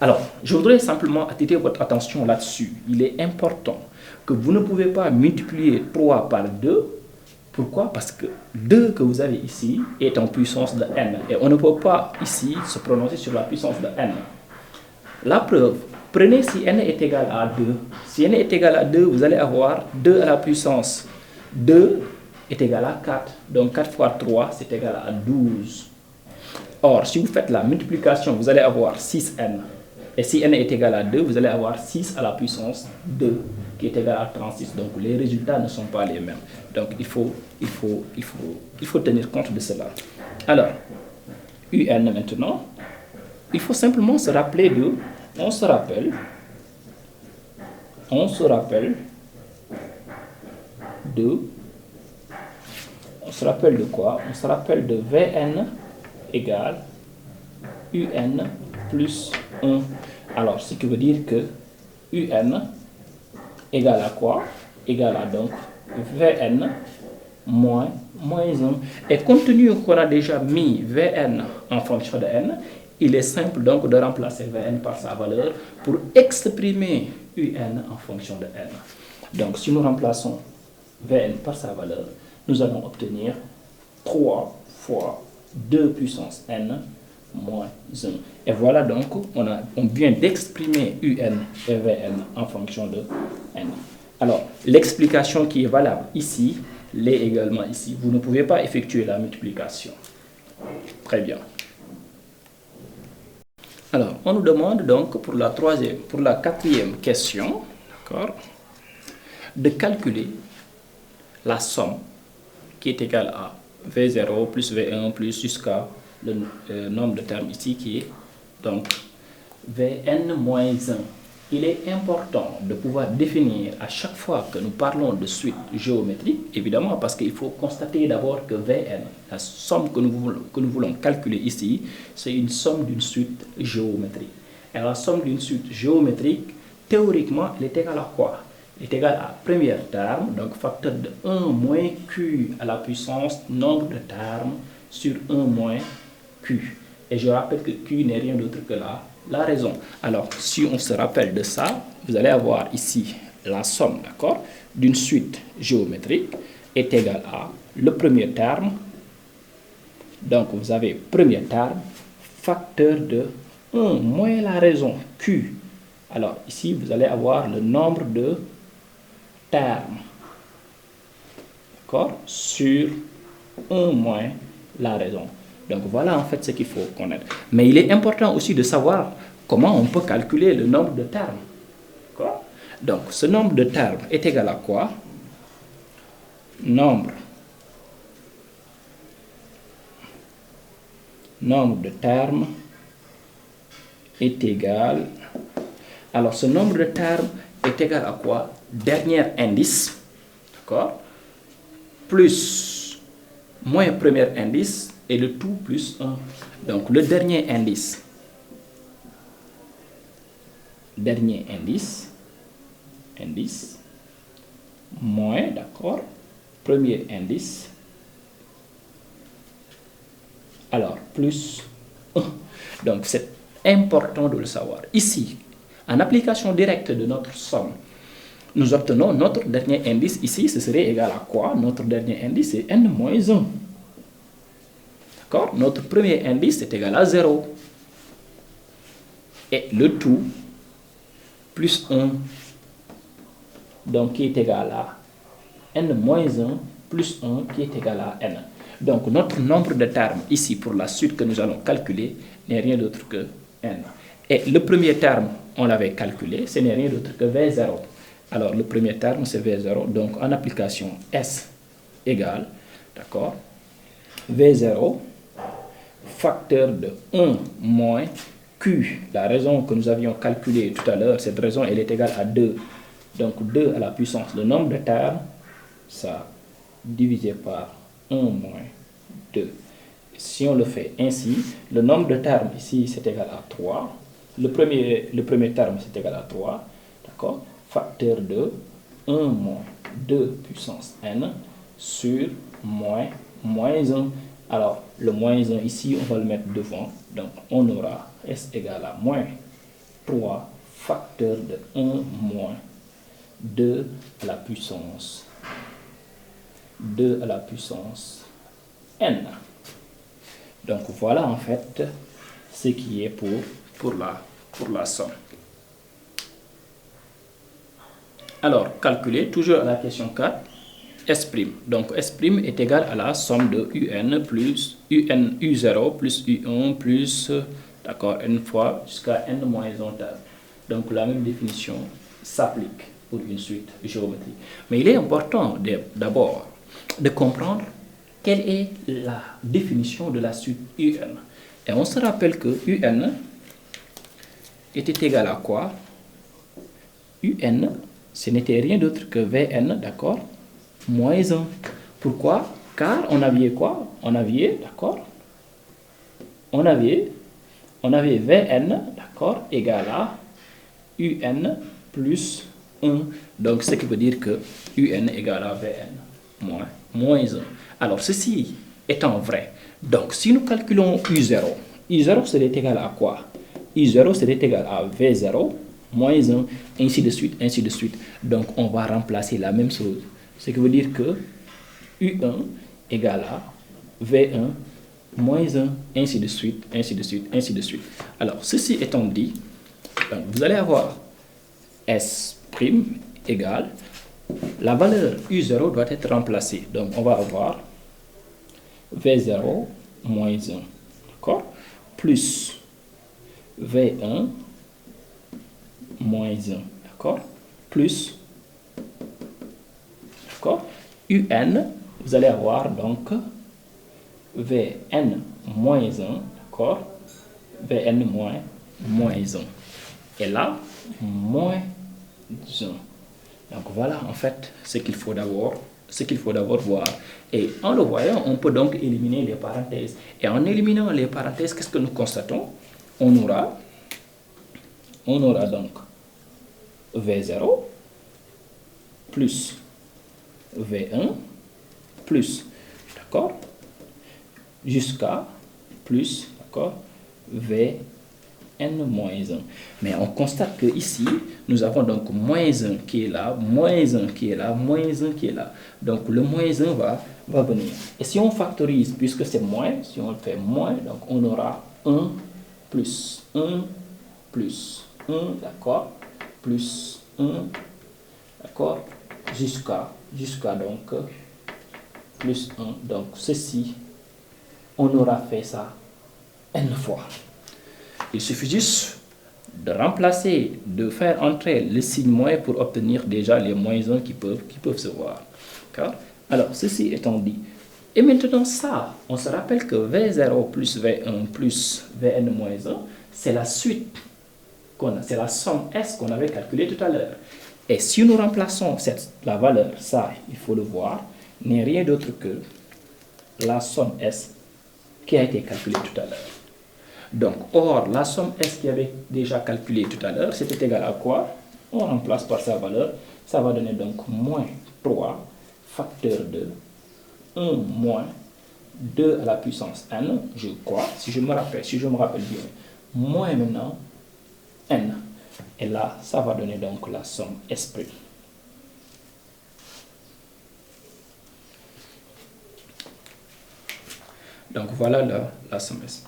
Alors, je voudrais simplement attirer votre attention là-dessus. Il est important que vous ne pouvez pas multiplier 3 par 2. Pourquoi? Parce que 2 que vous avez ici est en puissance de n. Et on ne peut pas ici se prononcer sur la puissance de n. La preuve, prenez si n est égal à 2. Si n est égal à 2, vous allez avoir 2 à la puissance 2 est égal à 4. Donc 4 fois 3, c'est égal à 12. Or, si vous faites la multiplication, vous allez avoir 6n. Et si n est égal à 2, vous allez avoir 6 à la puissance 2, qui est égal à 36. Donc les résultats ne sont pas les mêmes. Donc il faut tenir compte de cela. Alors, un maintenant, il faut simplement se rappeler de... On se rappelle de quoi? On se rappelle de Vn égale un plus 1. Alors, ce qui veut dire que un égale à quoi? Égale à donc Vn moins 1. Et compte tenu qu'on a déjà mis Vn en fonction de n, il est simple donc de remplacer Vn par sa valeur pour exprimer un en fonction de n. Donc, si nous remplaçons Vn par sa valeur, nous allons obtenir 3 fois 2 puissance n moins 1. Et voilà donc, on vient d'exprimer un et Vn en fonction de n. Alors, l'explication qui est valable ici, l'est également ici. Vous ne pouvez pas effectuer la multiplication. Très bien. Alors, on nous demande donc pour la quatrième question, d'accord, de calculer la somme qui est égale à V0 plus V1 plus jusqu'à le nombre de termes ici qui est donc Vn moins 1. Il est important de pouvoir définir à chaque fois que nous parlons de suite géométrique, évidemment parce qu'il faut constater d'abord que Vn, la somme que nous voulons calculer ici, c'est une somme d'une suite géométrique. Et la somme d'une suite géométrique, théoriquement, elle est égale à quoi? Elle est égale à premier terme, donc facteur de 1 moins q à la puissance nombre de termes sur 1 moins q. Et je rappelle que q n'est rien d'autre que la raison. Alors, si on se rappelle de ça, vous allez avoir ici la somme, d'accord, d'une suite géométrique est égale à le premier terme. Donc, vous avez premier terme, facteur de 1 moins la raison q. Alors, ici, vous allez avoir le nombre de termes, d'accord, sur 1 moins la raison. Donc voilà en fait ce qu'il faut connaître. Mais il est important aussi de savoir comment on peut calculer le nombre de termes. Donc ce nombre de termes est égal à quoi? Nombre de termes est égal... Alors ce nombre de termes est égal à quoi? Dernier indice, d'accord, plus moins premier indice, et le tout plus 1. Donc, le dernier indice, moins, d'accord, premier indice, alors, plus 1. Donc, c'est important de le savoir. Ici, en application directe de notre somme, nous obtenons notre dernier indice. Ici, ce serait égal à quoi? Notre dernier indice est n moins 1. D'accord? Notre premier indice est égal à 0. Et le tout plus 1, donc qui est égal à n moins 1 plus 1 qui est égal à n. Donc notre nombre de termes ici pour la suite que nous allons calculer n'est rien d'autre que n. Et le premier terme, on l'avait calculé, ce n'est rien d'autre que V0. Alors le premier terme c'est V0, donc en application S égale, d'accord, V0 facteur de 1 moins Q, la raison que nous avions calculée tout à l'heure, cette raison elle est égale à 2. Donc 2 à la puissance, le nombre de termes, ça divisé par 1 moins 2. Si on le fait ainsi, le nombre de termes ici c'est égal à 3. Le premier terme c'est égal à 3. D'accord? Facteur de 1 moins 2 puissance n sur moins 1. Alors, le moins 1 ici, on va le mettre devant. Donc, on aura S égale à moins 3 facteur de 1 moins 2 à la puissance 2 à la puissance n. Donc voilà en fait ce qui est pour la somme. Alors, calculer toujours à la question 4, S'. Donc, S' est égal à la somme de UN plus UN U0 plus U1 plus, d'accord, n fois jusqu'à n moins 1 table. Donc, la même définition s'applique pour une suite géométrique. Mais il est important d'abord de comprendre quelle est la définition de la suite UN. Et on se rappelle que UN était égal à quoi? UN, ce n'était rien d'autre que Vn, d'accord, moins 1. Pourquoi? Car on avait quoi? On avait, d'accord, on avait Vn, d'accord, égal à Un plus 1. Donc, ce qui veut dire que Un égale à Vn moins 1. Alors, ceci étant vrai, donc si nous calculons U0, U0 serait égal à quoi? U0 serait égal à V0 moins 1, ainsi de suite, ainsi de suite. Donc, on va remplacer la même chose. Ce qui veut dire que U1 égale à V1 moins 1, ainsi de suite, ainsi de suite, ainsi de suite. Alors, ceci étant dit, donc vous allez avoir S' égale, la valeur U0 doit être remplacée. Donc, on va avoir V0 moins 1, d'accord, plus V1 moins 1, d'accord, plus, d'accord, UN, vous allez avoir donc Vn moins 1, d'accord, Vn moins 1. Et là, moins 1. Donc voilà en fait ce qu'il faut d'abord voir. Et en le voyant, on peut donc éliminer les parenthèses. Et en éliminant les parenthèses, qu'est-ce que nous constatons? On aura donc V0 plus V1 plus, d'accord, jusqu'à plus, d'accord, Vn moins 1. Mais on constate que ici, nous avons donc moins 1 qui est là, moins 1 qui est là, moins 1 qui est là. Donc le moins 1 va venir. Et si on factorise, puisque c'est moins, si on fait moins, donc on aura 1 plus 1 plus 1, d'accord, plus 1, d'accord, jusqu'à donc plus 1. Donc ceci, on aura fait ça n fois. Il suffit juste de remplacer, de faire entrer le signe moins pour obtenir déjà les moins 1 qui peuvent se voir. Alors, ceci étant dit, et maintenant ça, on se rappelle que V0 plus V1 plus Vn moins 1, c'est la suite, c'est la somme S qu'on avait calculée tout à l'heure. Et si nous remplaçons la valeur, ça, il faut le voir, n'est rien d'autre que la somme S qui a été calculée tout à l'heure. Donc, or, la somme S qui avait déjà calculé tout à l'heure, c'était égal à quoi? On remplace par sa valeur. Ça va donner donc moins 3 facteur de 1 moins 2 à la puissance n, je crois, si je me rappelle bien, moins maintenant n. Et là, ça va donner donc la somme S'. Donc, voilà la somme S'.